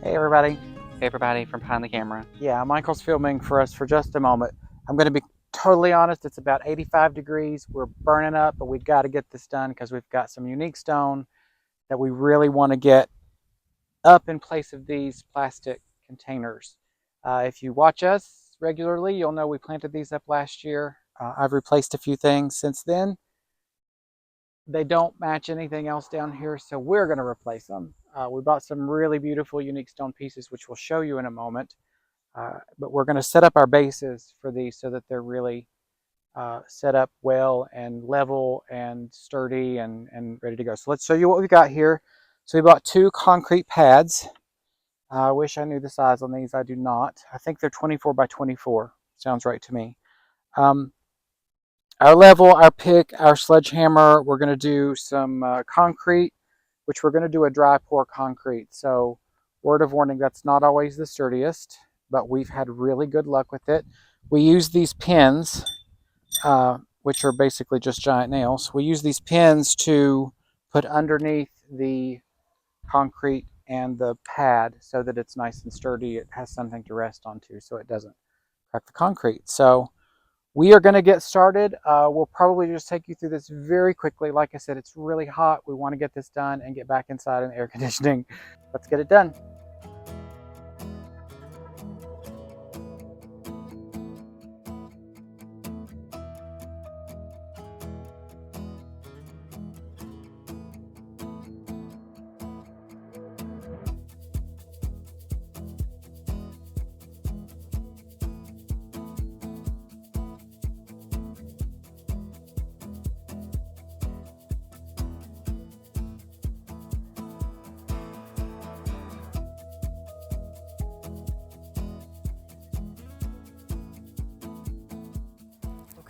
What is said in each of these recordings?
Hey everybody. Hey everybody from behind the camera. Yeah, Michael's filming for us for just a moment. I'm going to be totally honest, it's about 85 degrees. We're burning up, but we've got to get this done because we've got some unique stone that we really want to get up in place of these plastic containers. If you watch us regularly, you'll know we planted these up last year. I've replaced a few things since then. They don't match anything else down here, so we're going to replace them. We bought some really beautiful unique stone pieces, which we'll show you in a moment. But we're going to set up our bases for these so that they're really set up well and level and sturdy and ready to go. So let's show you what we've got here. So we bought 2 concrete pads. I wish I knew the size on these. I do not. I think they're 24 by 24. Sounds right to me. Our level, our pick, our sledgehammer, we're going to do some concrete, which we're going to do a dry pour concrete. So word of warning, that's not always the sturdiest, but we've had really good luck with it. We use these pins, which are basically just giant nails. We use these pins to put underneath the concrete and the pad so that it's nice and sturdy. It has something to rest onto so it doesn't crack the concrete. So we are going to get started. We'll probably just take you through this very quickly. Like I said, it's really hot. We want to get this done and get back inside in the air conditioning. Let's get it done.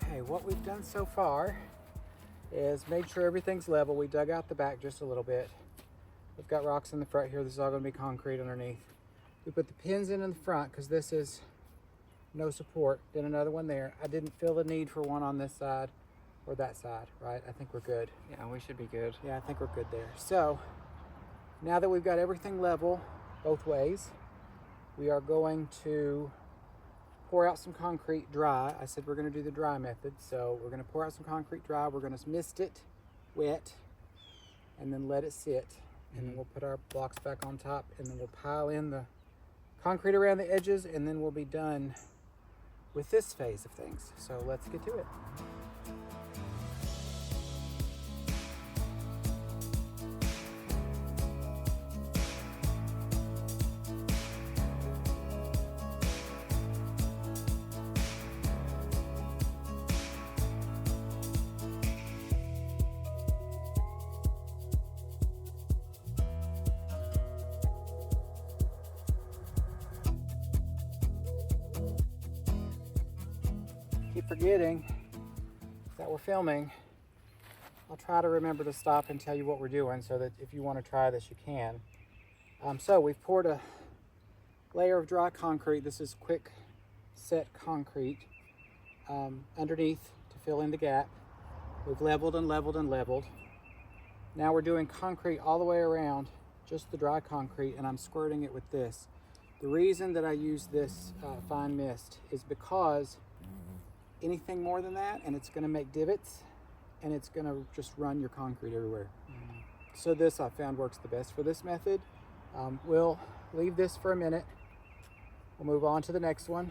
Okay, what we've done so far is made sure everything's level. We dug out the back just a little bit. We've got rocks in the front here. This is all going to be concrete underneath. We put the pins in the front because this is no support. Then another one there. I didn't feel the need for one on this side or that side, right? I think we're good. Yeah, we should be good. Yeah, I think we're good there. So now that we've got everything level both ways, we are going to pour out some concrete dry. I said we're going to do the dry method. So we're going to pour out some concrete dry. We're going to mist it wet and then let it sit. And then we'll put our blocks back on top and then we'll pile in the concrete around the edges and then we'll be done with this phase of things. So let's get to it. Keep forgetting that we're filming. I'll try to remember to stop and tell you what we're doing so that if you want to try this, you can. So we've poured a layer of dry concrete. This is quick set concrete underneath to fill in the gap. We've leveled and leveled and leveled. Now we're doing concrete all the way around, just the dry concrete, and I'm squirting it with this. The reason that I use this fine mist is because anything more than that and it's going to make divots and it's going to just run your concrete everywhere. So this I found works the best for this method. We'll leave this for a minute. We'll move on to the next one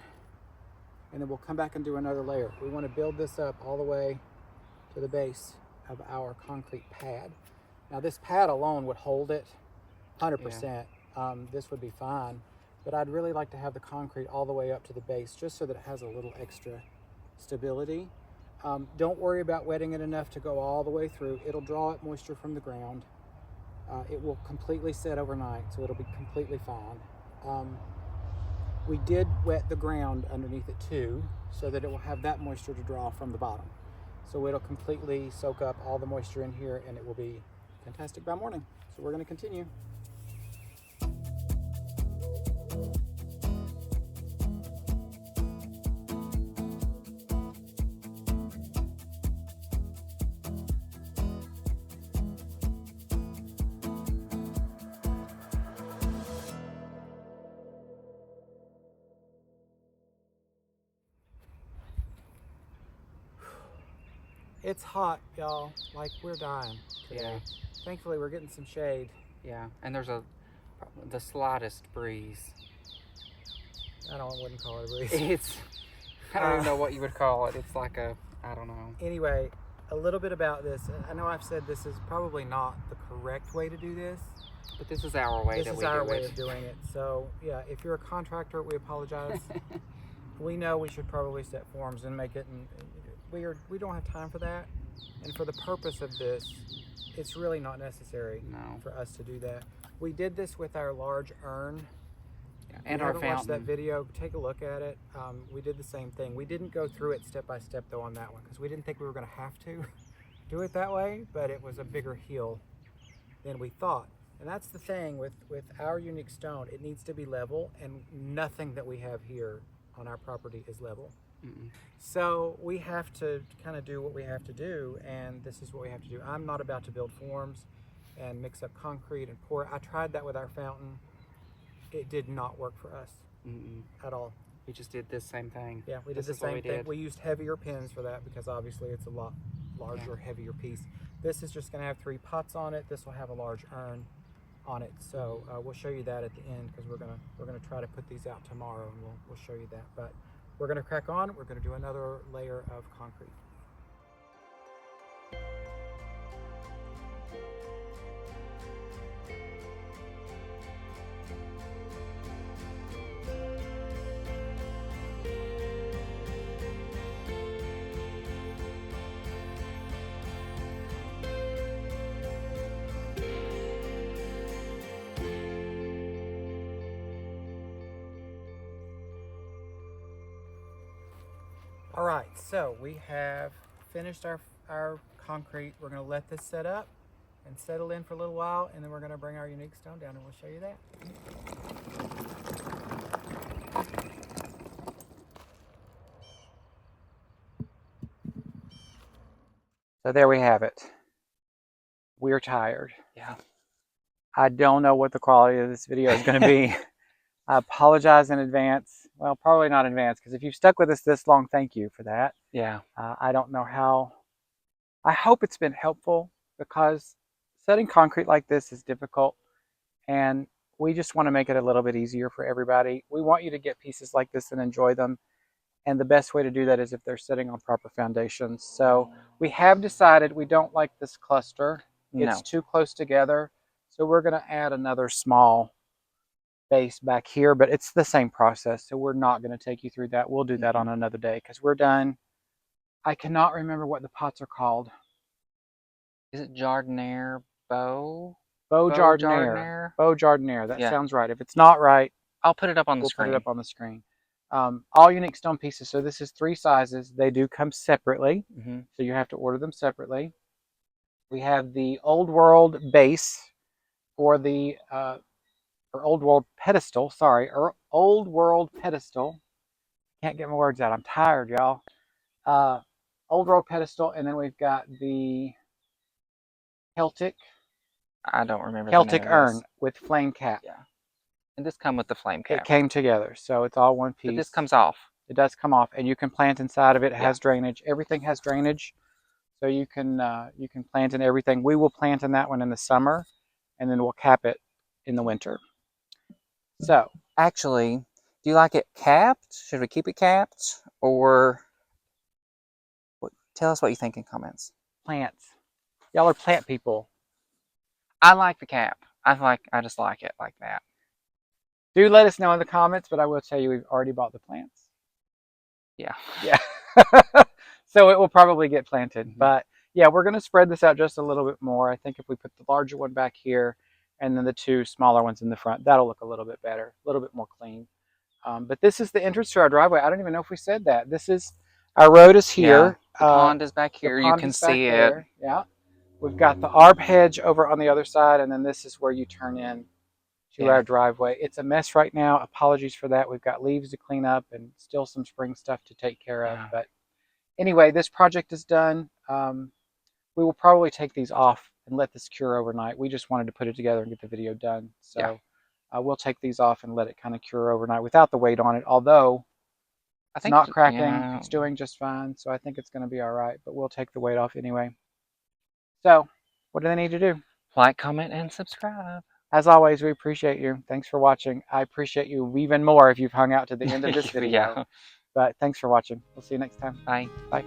and then we'll come back and do another layer. We want to build this up all the way to the base of our concrete pad. Now this pad alone would hold it 100%. This would be fine, but I'd really like to have the concrete all the way up to the base just so that it has a little extra stability. Don't worry about wetting it enough to go all the way through. It'll draw up moisture from the ground. It will completely set overnight, so it'll be completely fine. We did wet the ground underneath it too, so that it will have that moisture to draw from the bottom. So it'll completely soak up all the moisture in here and it will be fantastic by morning. So we're going to continue. It's hot, y'all. Like, we're dying today. Yeah. Thankfully, we're getting some shade. Yeah, and there's the slightest breeze. Wouldn't call it a breeze. It's, I don't even know what you would call it. It's like I don't know. Anyway, a little bit about this. I know I've said this is probably not the correct way to do this. But this is our way This is our way of doing it. So, yeah, if you're a contractor, we apologize. We know we should probably set forms and make it, and we don't have time for that. And for the purpose of this, it's really not necessary for us to do that. We did this with our large urn. And if our you haven't watched that fountain. video, take a look at it. We did the same thing. We didn't go through it step by step though on that one because we didn't think we were going to have to do it that way, but it was a bigger hill than we thought. And that's the thing with our unique stone. It needs to be level, and nothing that we have here on our property is level. So we have to kind of do what we have to do, and this is what we have to do. I'm not about to build forms and mix up concrete and pour. I tried that with our fountain. It did not work for us at all. We just did this same thing. Yeah, we did the same thing. We used heavier pins for that because obviously it's a lot larger, heavier piece. This is just going to have 3 pots on it. This will have a large urn on it. So we'll show you that at the end because we're gonna try to put these out tomorrow, and we'll show you that. But we're gonna crack on. We're gonna do another layer of concrete. All right, so we have finished our concrete. We're gonna let this set up and settle in for a little while, and then we're gonna bring our unique stone down and we'll show you that. So there we have it. We're tired. Yeah. I don't know what the quality of this video is gonna be. I apologize in advance. Well, probably not in advance, because if you've stuck with us this long, thank you for that. Yeah. I don't know how. I hope it's been helpful, because setting concrete like this is difficult, and we just want to make it a little bit easier for everybody. We want you to get pieces like this and enjoy them, and the best way to do that is if they're sitting on proper foundations. So we have decided we don't like this cluster. It's too close together, so we're going to add another small base back here, but it's the same process, so we're not going to take you through that. We'll do that on another day because we're done. I cannot remember what the pots are called. Is it Jardiniere Beau? Beau Jardiniere. Beau Jardiniere. That sounds right. If it's not right, I'll put it up on the screen. We'll put it up on the screen. All unique stone pieces. So this is 3 sizes. They do come separately, so you have to order them separately. We have the Old World base for the or Old World pedestal. Sorry, or Old World pedestal. Can't get my words out. I'm tired, y'all. Old World pedestal, and then we've got the Celtic. I don't remember. Celtic urn with flame cap. Yeah. And this come with the flame cap. It came together, so it's all one piece. But this comes off. It does come off, and you can plant inside of it. It has drainage. Everything has drainage, so you can plant in everything. We will plant in that one in the summer, and then we'll cap it in the winter. So, actually, do you like it capped? Should we keep it capped, or tell us what you think in comments. Plants. Y'all are plant people. I like the cap. I just like it like that. Do let us know in the comments, but I will tell you we've already bought the plants. Yeah. Yeah. So it will probably get planted. But yeah, we're going to spread this out just a little bit more. I think if we put the larger one back here and then the 2 smaller ones in the front, that'll look a little bit better, a little bit more clean. But this is the entrance to our driveway. I don't even know if we said that. This is, our road is here. Yeah, the pond is back here. You can see it. Yeah. We've got the ARB hedge over on the other side, and then this is where you turn in to our driveway. It's a mess right now. Apologies for that. We've got leaves to clean up and still some spring stuff to take care of. But anyway, this project is done. We will probably take these off and let this cure overnight. We just wanted to put it together and get the video done. So we'll take these off and let it kind of cure overnight without the weight on it. Although I It's think not cracking. yeah. It's doing just fine. So I think it's going to be all right, but we'll take the weight off anyway. So what do they need to do? Like, comment, and subscribe. As always, we appreciate you. Thanks for watching. I appreciate you even more if you've hung out to the end of this video. Yeah. But thanks for watching. We'll see you next time. Bye. Bye.